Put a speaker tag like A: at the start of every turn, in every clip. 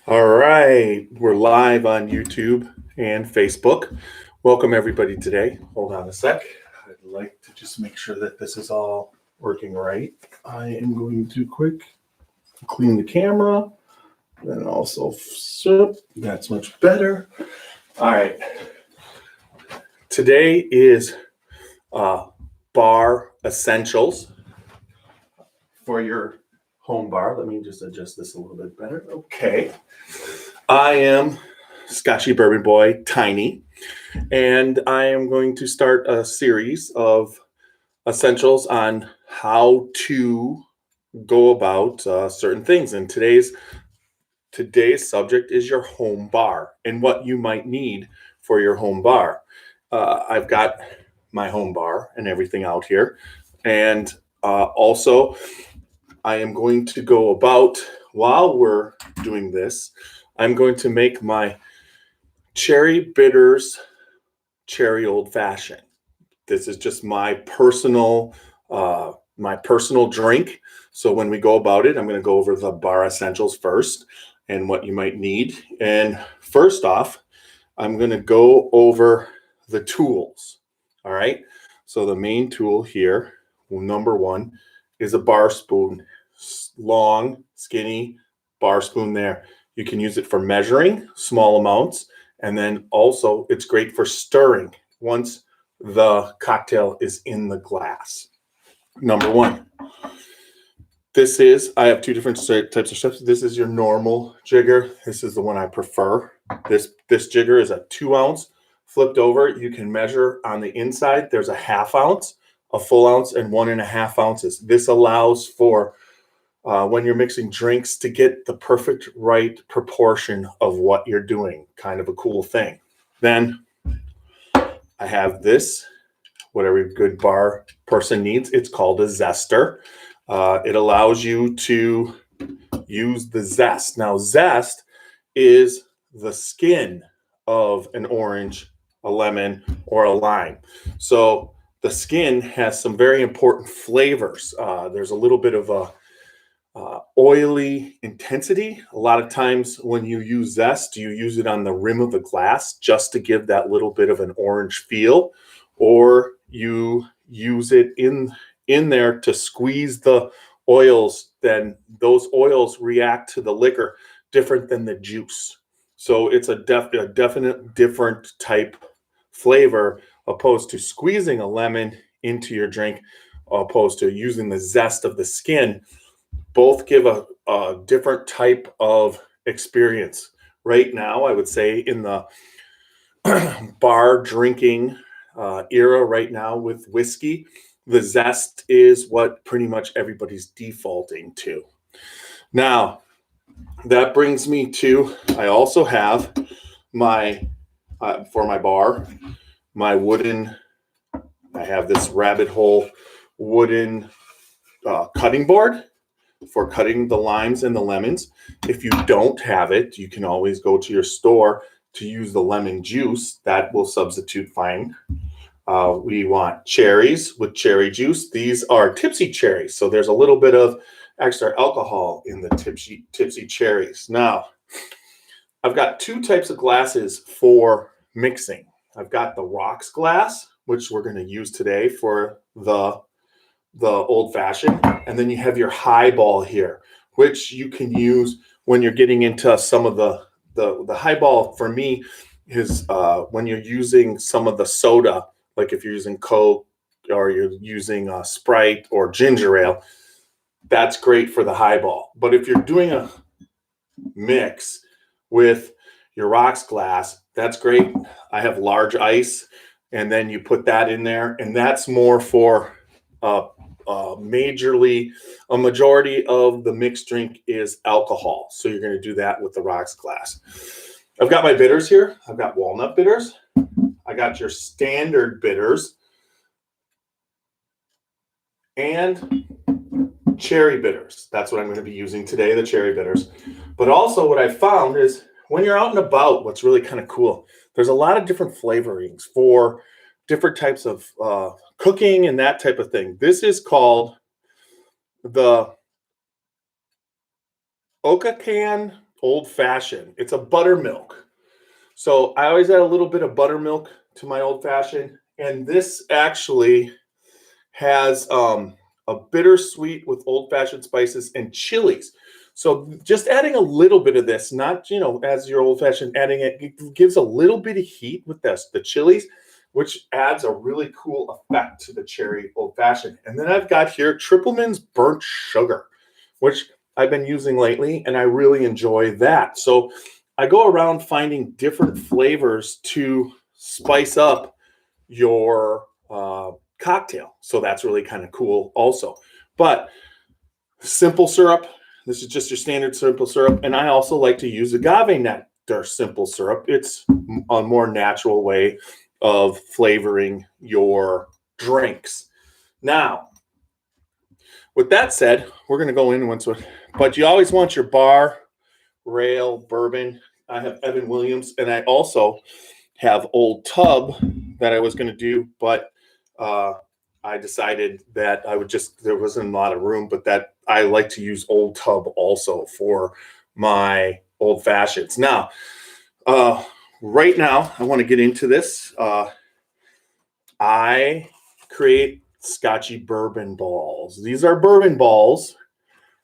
A: All right, we're live on YouTube and Facebook. Welcome everybody today. Hold on a sec. I'd like to just make sure that this is all working right. I am going to quick clean the camera and also that's much better. All right. Today is bar essentials for your home bar. Let me just adjust this a little bit better. Okay. I am Scotchy Bourbon Boy Tiny, and I am going to start a series of essentials on how to go about certain things. And today's subject is your home bar and what you might need for your home bar. I've got my home bar and everything out here, and also I am going to go about while we're doing this. I'm going to make my cherry bitters cherry old fashioned. This is just my personal drink. So when we go about it, I'm going to go over the bar essentials first and what you might need. And first off, I'm going to go over the tools. All right. So the main tool here, number one, is a bar spoon. Long, skinny bar spoon there. You can use it for measuring small amounts, and then also it's great for stirring once the cocktail is in the glass. Number one, I have two different types of steps. This is your normal jigger. This is the one I prefer. This jigger is a 2-ounce. Flipped over, you can measure on the inside. There's a half ounce, a full ounce, and 1.5 ounces. This allows for when you're mixing drinks to get the perfect right proportion of what you're doing. Kind of a cool thing. Then I have this, what every good bar person needs. It's called a zester. It allows you to use the zest. Now, zest is the skin of an orange, a lemon, or a lime. So the skin has some very important flavors. There's a little bit of a oily intensity. A lot of times when you use zest, you use it on the rim of the glass just to give that little bit of an orange feel, or you use it in there to squeeze the oils. Then those oils react to the liquor different than the juice. So it's a definite different type flavor opposed to squeezing a lemon into your drink, opposed to using the zest of the skin. Both give a different type of experience. Right now, I would say in the bar drinking era right now with whiskey, the zest is what pretty much everybody's defaulting to. Now, that brings me to, I also have for my bar, my wooden, I have this rabbit hole wooden cutting board for cutting the limes and the lemons. If you don't have it, you can always go to your store to use the lemon juice. That will substitute fine. We want cherries with cherry juice. These are tipsy cherries, so there's a little bit of extra alcohol in the tipsy cherries. Now, I've got two types of glasses for mixing. I've got the rocks glass, which we're going to use today for the old fashioned, and then you have your highball here, which you can use when you're getting into some of the highball. For me, is when you're using some of the soda, like if you're using Coke or you're using Sprite or ginger ale. That's great for the highball. But if you're doing a mix with your rocks glass, that's great. I have large ice, and then you put that in there, and that's more for a majority of the mixed drink is alcohol. So you're going to do that with the rocks glass. I've got my bitters here. I've got walnut bitters. I got your standard bitters and cherry bitters. That's what I'm going to be using today, the cherry bitters. But also what I found is when you're out and about, what's really kind of cool, there's a lot of different flavorings for different types of cooking and that type of thing. This is called the Okakan old fashioned. It's a buttermilk. So I always add a little bit of buttermilk to my old fashioned. And this actually has a bittersweet with old fashioned spices and chilies. So just adding a little bit of this, not, as your old fashioned, adding it gives a little bit of heat with this, the chilies, which adds a really cool effect to the cherry old fashioned. And then I've got here Tripleman's burnt sugar, which I've been using lately, and I really enjoy that. So I go around finding different flavors to spice up your cocktail. So that's really kind of cool also. But simple syrup, this is just your standard simple syrup. And I also like to use agave nectar simple syrup. It's a more natural way of flavoring your drinks. Now, with that said, we're going to go in once, but you always want your bar rail bourbon. I have Evan Williams, and I also have Old Tub that I was going to do, but I decided that there wasn't a lot of room, but that I like to use Old Tub also for my old fashions. Now, right now, I want to get into this. I create Scotchy Bourbon Balls. These are bourbon balls.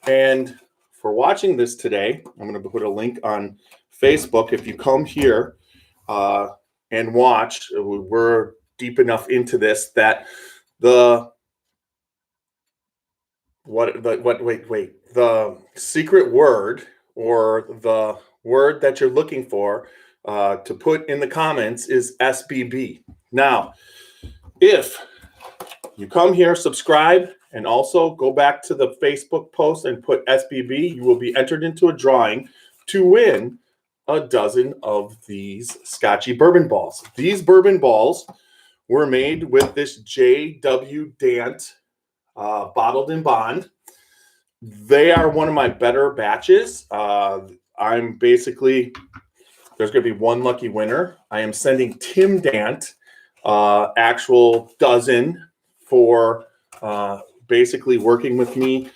A: And for watching this today, I'm going to put a link on Facebook. If you come here and watch, we're deep enough into this that the secret word, or the word that you're looking for to put in the comments, is SBB. Now, if you come here, subscribe, and also go back to the Facebook post and put SBB, you will be entered into a drawing to win a dozen of these Scotchy Bourbon Balls. These bourbon balls were made with this J.W. Dant bottled in bond. They are one of my better batches. I'm basically, there's going to be one lucky winner. I am sending Tim Dant actual dozen for basically working with me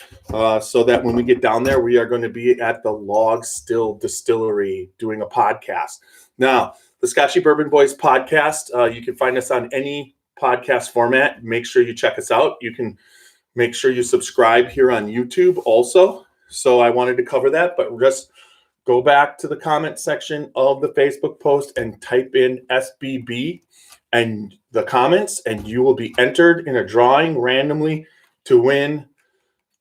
A: so that when we get down there, we are going to be at the Log Still Distillery doing a podcast. Now, the Scotchy Bourbon Boys podcast, you can find us on any podcast format. Make sure you check us out. You can make sure you subscribe here on YouTube also. So I wanted to cover that, but just go back to the comment section of the Facebook post and type in SBB and the comments, and you will be entered in a drawing randomly to win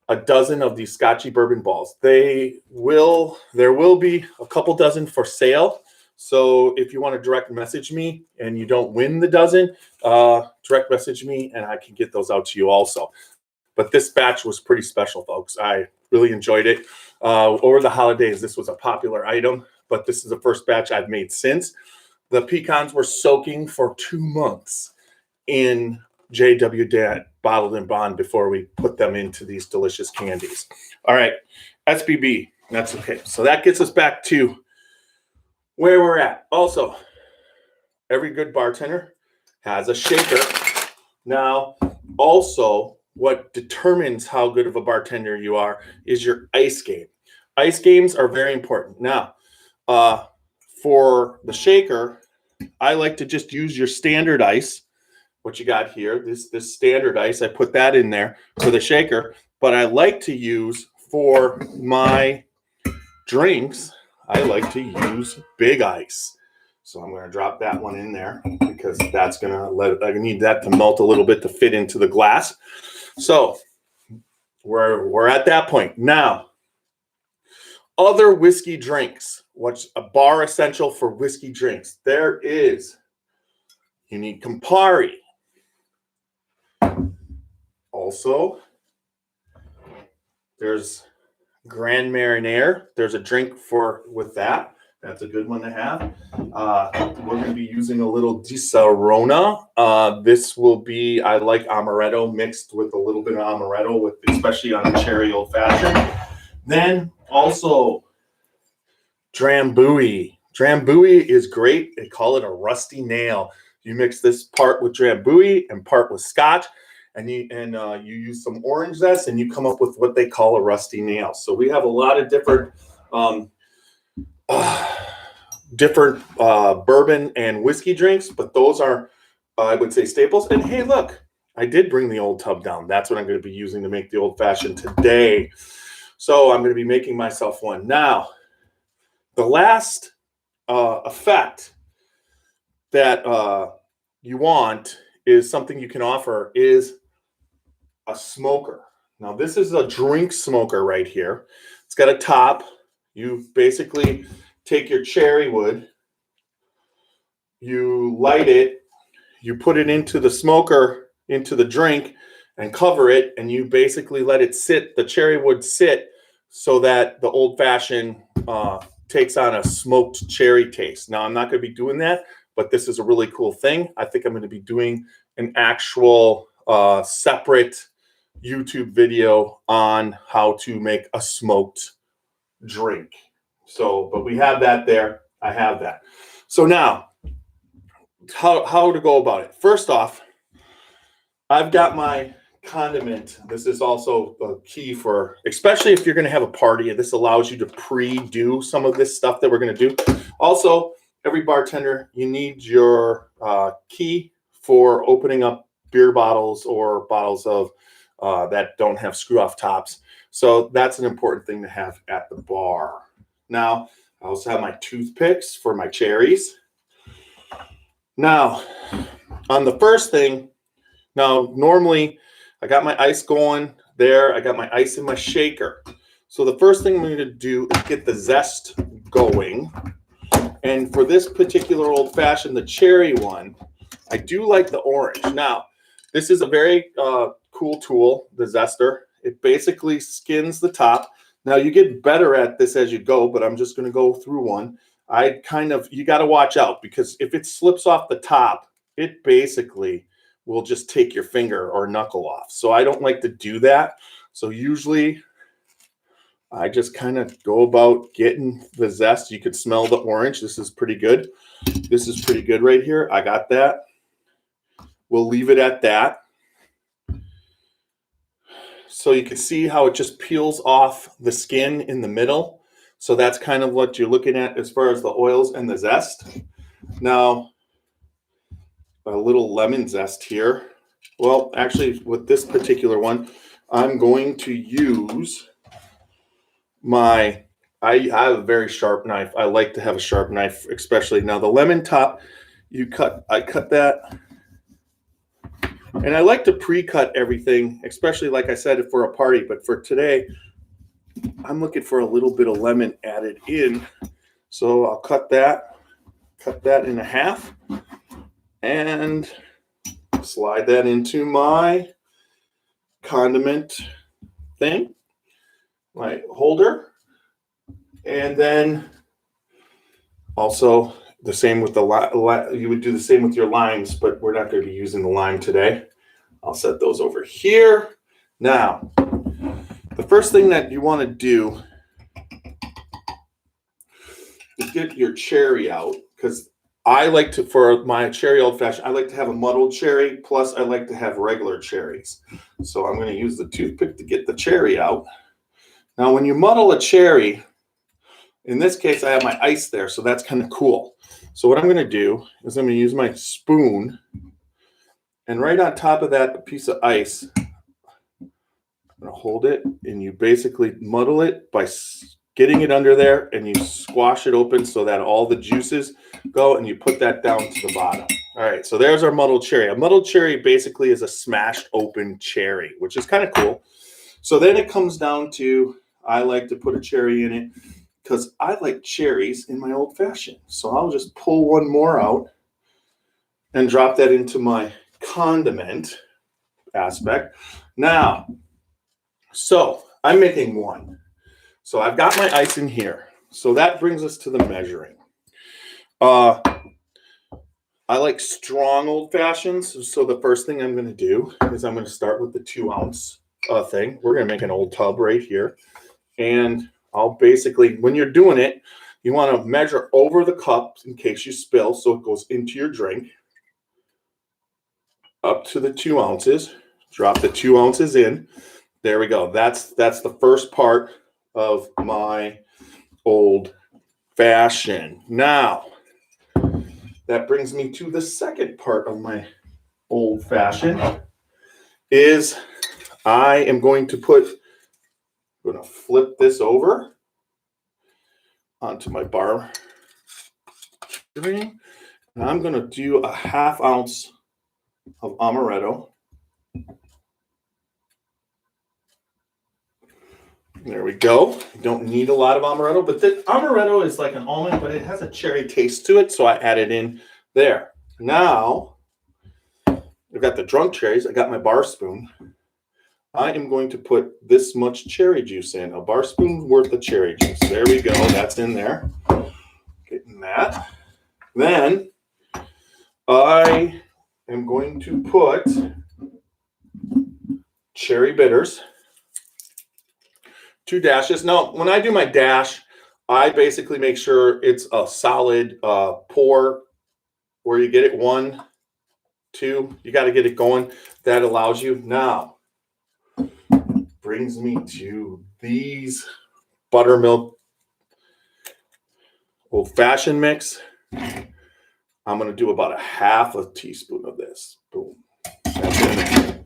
A: a dozen of these Scotchy Bourbon Balls. There will be a couple dozen for sale. So if you want to direct message me and you don't win the dozen, direct message me and I can get those out to you also. But this batch was pretty special, folks. I really enjoyed it. Over the holidays, this was a popular item, but this is the first batch I've made since. The pecans were soaking for 2 months in J.W. Dant bottled in bond before we put them into these delicious candies. All right, SBB, that's okay. So that gets us back to where we're at. Also, every good bartender has a shaker. Now, also, what determines how good of a bartender you are is your ice game. Ice games are very important. Now, for the shaker, I like to just use your standard ice. What you got here, this standard ice, I put that in there for the shaker. But I like to use for my drinks, I like to use big ice. So I'm going to drop that one in there because that's going to I need that to melt a little bit to fit into the glass. So we're at that point. Now, other whiskey drinks. What's a bar essential for whiskey drinks? You need Campari. Also, there's Grand Marnier. There's a drink with that. That's a good one to have. We're going to be using a little Di Serrona. This will be, I like amaretto mixed with a little bit of amaretto, especially on a cherry old fashioned. Then also Drambuie. Drambuie is great. They call it a rusty nail. You mix this part with Drambuie and part with Scotch, and you use some orange zest, and you come up with what they call a rusty nail. So we have a lot of different different bourbon and whiskey drinks, but those are, I would say, staples. And hey, look, I did bring the old tub down. That's what I'm going to be using to make the old fashioned today. So I'm going to be making myself one. Now, the last effect that you want is something you can offer is a smoker. Now, this is a drink smoker right here. It's got a top. You basically take your cherry wood, you light it, you put it into the smoker, into the drink, and cover it, and you basically let it sit, the cherry wood sit, so that the old fashioned takes on a smoked cherry taste. Now, I'm not going to be doing that, but this is a really cool thing. I think I'm going to be doing an actual separate YouTube video on how to make a smoked drink. So, but we have that there. I have that. So now, how to go about it. First off, I've got my condiment. This is also a key for, especially if you're going to have a party. This allows you to pre-do some of this stuff that we're going to do. Also, every bartender, you need your key for opening up beer bottles or bottles of that don't have screw-off tops. So that's an important thing to have at the bar. Now, I also have my toothpicks for my cherries. Now, on the first thing, now normally I got my ice going there. I got my ice in my shaker. So the first thing I'm going to do is get the zest going. And for this particular old fashioned, the cherry one, I do like the orange. Now, this is a very cool tool, the zester. It basically skins the top. Now, you get better at this as you go, but I'm just going to go through one. You got to watch out, because if it slips off the top, it basically will just take your finger or knuckle off. So I don't like to do that. So usually I just kind of go about getting the zest. You could smell the orange. This is pretty good. This is pretty good right here. I got that. We'll leave it at that. So you can see how it just peels off the skin in the middle. So that's kind of what you're looking at as far as the oils and the zest. Now, a little lemon zest here. Well, actually, with this particular one, I'm going to use I have a very sharp knife. I like to have a sharp knife, especially. Now, the lemon top, I cut that. And I like to pre-cut everything, especially, like I said, for a party. But for today, I'm looking for a little bit of lemon added in. So I'll cut that in half, and slide that into my condiment thing, my holder. And then also the same with you would do the same with your limes, but we're not going to be using the lime today. I'll set those over here. Now, the first thing that you want to do is get your cherry out, because I like to, for my cherry old fashioned, I like to have a muddled cherry, plus I like to have regular cherries. So I'm going to use the toothpick to get the cherry out. Now, when you muddle a cherry, in this case, I have my ice there, so that's kind of cool. So what I'm going to do is I'm going to use my spoon, and right on top of that piece of ice, I'm going to hold it, and you basically muddle it by getting it under there, and you squash it open so that all the juices go, and you put that down to the bottom. All right, so there's our muddled cherry. A muddled cherry basically is a smashed open cherry, which is kind of cool. So then it comes down to, I like to put a cherry in it because I like cherries in my old fashioned. So I'll just pull one more out and drop that into my condiment aspect. Now, so I'm making one. So I've got my ice in here. So that brings us to the measuring. I like strong old fashions. So the first thing I'm going to do is I'm going to start with the 2-ounce thing. We're going to make an old tub right here. And I'll basically, when you're doing it, you want to measure over the cup in case you spill, so it goes into your drink. Up to the 2 ounces. Drop the 2 ounces in. There we go. That's the first part of my old Fashioned. Now, that brings me to the second part of my old fashioned is I am going to flip this over onto my bar string, and I'm going to do a 1/2 ounce of amaretto. There we go. You don't need a lot of amaretto, but the amaretto is like an almond, but it has a cherry taste to it, so I added in there. Now, I've got the drunk cherries. I got my bar spoon. I am going to put this much cherry juice in, a bar spoon worth of cherry juice. There we go. That's in there. Getting that. Then I am going to put cherry bitters. 2 dashes. Now, when I do my dash, I basically make sure it's a solid pour where you get it 1, 2. You got to get it going. That allows you. Now, brings me to these buttermilk old-fashioned mix. I'm going to do about a 1/2 teaspoon of this. Boom. That's in there.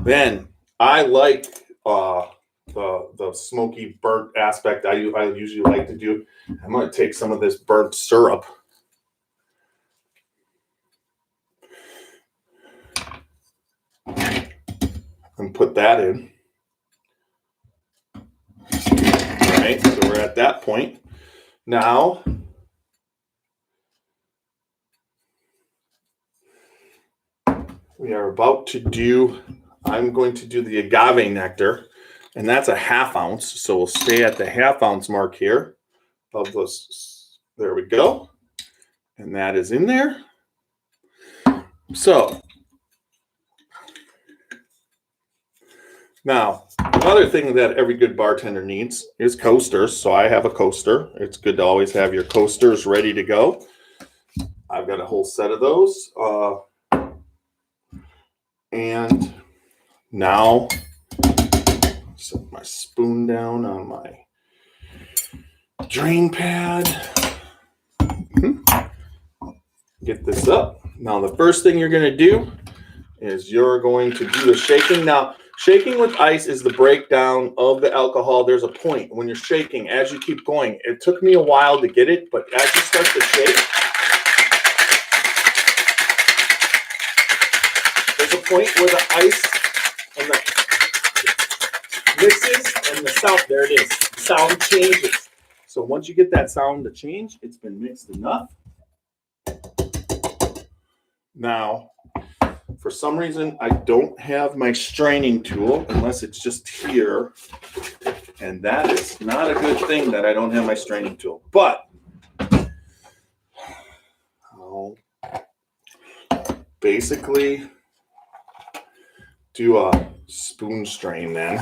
A: Then I like the smoky burnt aspect I usually like to do. I'm going to take some of this burnt syrup and put that in. All right, so we're at that point. Now, we are about to do, I'm going to do the agave nectar, and that's a 1/2 ounce. So we'll stay at the 1/2 ounce mark here of this. There we go. And that is in there. So now, another thing that every good bartender needs is coasters. So I have a coaster. It's good to always have your coasters ready to go. I've got a whole set of those. And now, set my spoon down on my drain pad. Get this up. Now, the first thing you're going to do is you're going to do the shaking. Now, shaking with ice is the breakdown of the alcohol. There's a point when you're shaking as you keep going. It took me a while to get it, but as you start to shake, there's a point where the ice and the mixes and the sound, there it is, the sound changes. So once you get that sound to change, it's been mixed enough. Now, for some reason, I don't have my straining tool unless it's just here. And that is not a good thing that I don't have my straining tool. But I'll basically do a spoon strain then.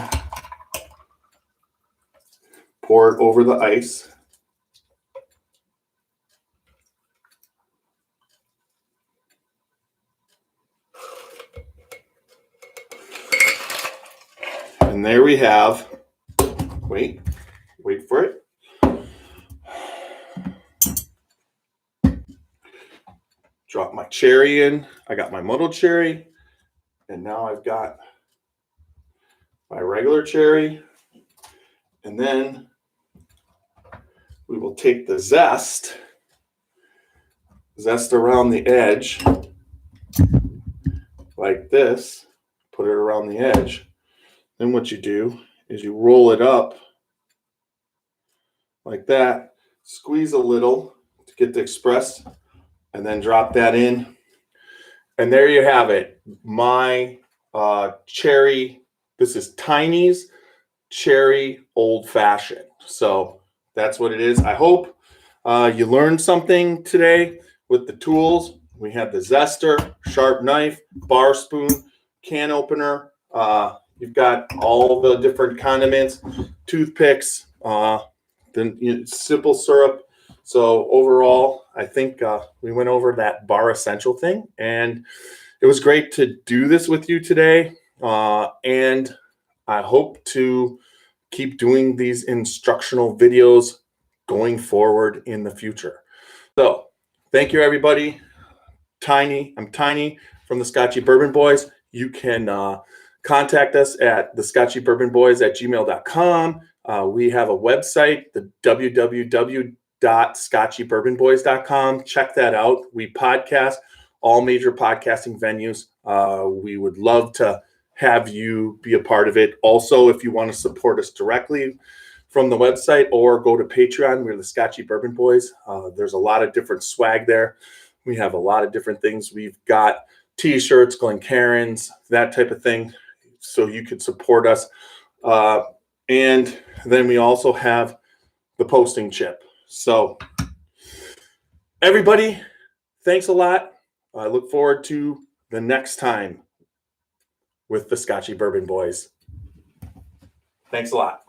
A: Pour it over the ice. And there we have, wait for it. Drop my cherry in. I got my muddled cherry. And now I've got my regular cherry. And then we will take the zest around the edge like this, put it around the edge. Then what you do is you roll it up like that, squeeze a little to get the express, and then drop that in. And there you have it. My cherry, this is Tiny's cherry old fashioned. So that's what it is. I hope you learned something today with the tools. We have the zester, sharp knife, bar spoon, can opener. You've got all the different condiments, toothpicks, then simple syrup. So overall, I think we went over that bar essential thing, and it was great to do this with you today. And I hope to keep doing these instructional videos going forward in the future. So thank you, everybody. I'm Tiny from the Scotchy Bourbon Boys. You can contact us at thescotchybourbonboys@gmail.com. We have a website, the www.scotchybourbonboys.com. Check that out. We podcast all major podcasting venues. We would love to have you be a part of it. Also, if you want to support us directly from the website or go to Patreon, we're the Scotchy Bourbon Boys. There's a lot of different swag there. We have a lot of different things. We've got T-shirts, Glencairns, that type of thing, so you could support us. And then we also have the posting chip. So everybody, thanks a lot. I look forward to the next time with the Scotchy Bourbon Boys. Thanks a lot.